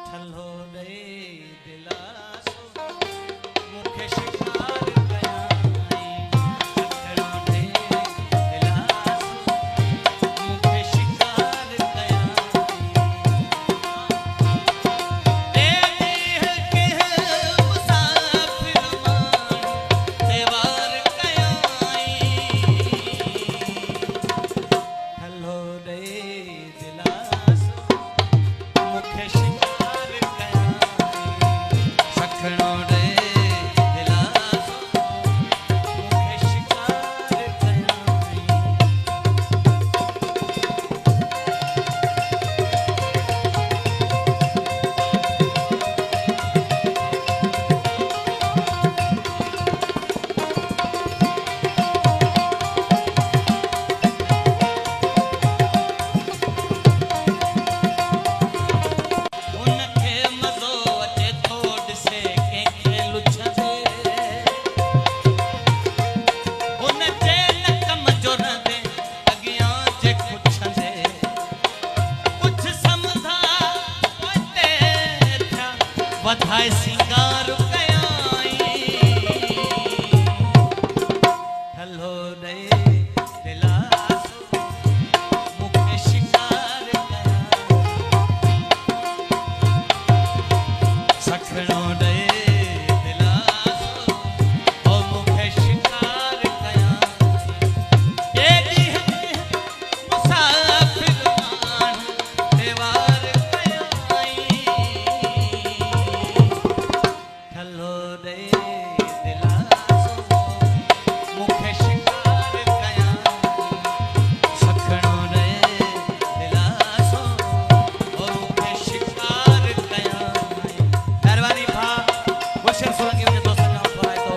थलो रे दिलासो मुखे शिकार कया सखणो रे दिलासो मुखे शिकार कया ए देह के मुसाफिर मान तेवार कया थलो रे दिलासो मुखे शिकार कया सखणो रे दिलासो मुखे शिकार कया उनखे मज़ो अचे थोड़ से कंहिंखे लुछंदे उन जे नकम जो रहंदे अॻियां जे खुछंदे कुछ सम्झा पोइते थिया वधाए सिंगार कयाई हलो रे दिलासो मुखे शिकार कया सखणो रे दिलासो ओ मुखे शिकार कया ए ॾींह मुसाफिर मान तेवार कया थलो रे दिलासो मुखे शिकार कया सखणो रे दिलासो ओ मुखे शिकार कया मेहरबानी भा गुलशन सोलंकी मुंहिंजे दोस्तनि खां थोराए थो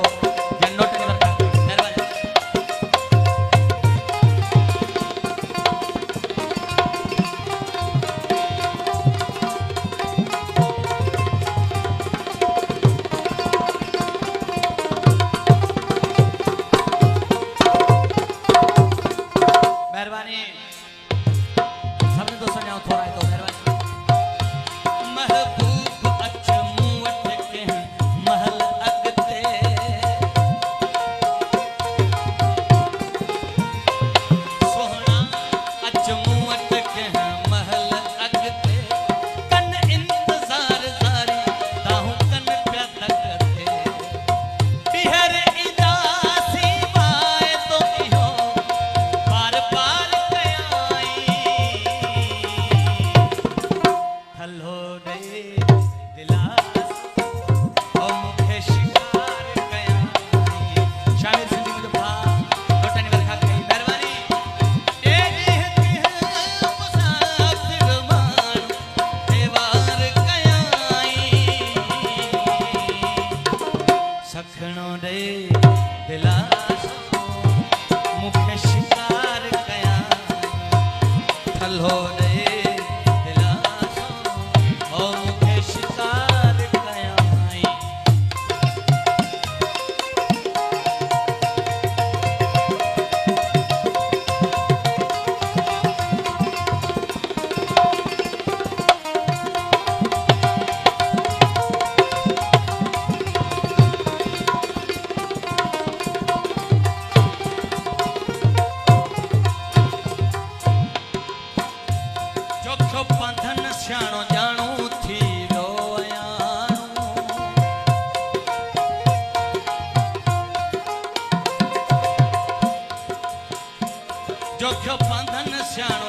या नोट करे रखा मेहरबानी मेहरबानी सभिनी दोस्तनि खां थोराए थो मेहरबानी महबूब अच मूं वटि कंहिं महल अॻिते सोहणा अच मूं वटि कंहिं महल अॻिते कन इंतज़ार ज़ारी ताहूं कन पिया तकते ॿीहर ईंदा सी पाए तो इहो पार पार कयाई हलो रे दिलासो ओ मुखे शिकार कया शामिल सिंधी मुंहिंजो भाउ लोटनी वर्खा कई मेहरबानी ए ॾींह के मुसाफिर मान तेवार कयाई सखणो रे दिलासो मुखे शिकार कया थलो रे दिलासो ओ मुखे शिकार कया चोखो पंधन सियाणो ॼाणो थी वियो अयाणो चोखो पंधन सियाणो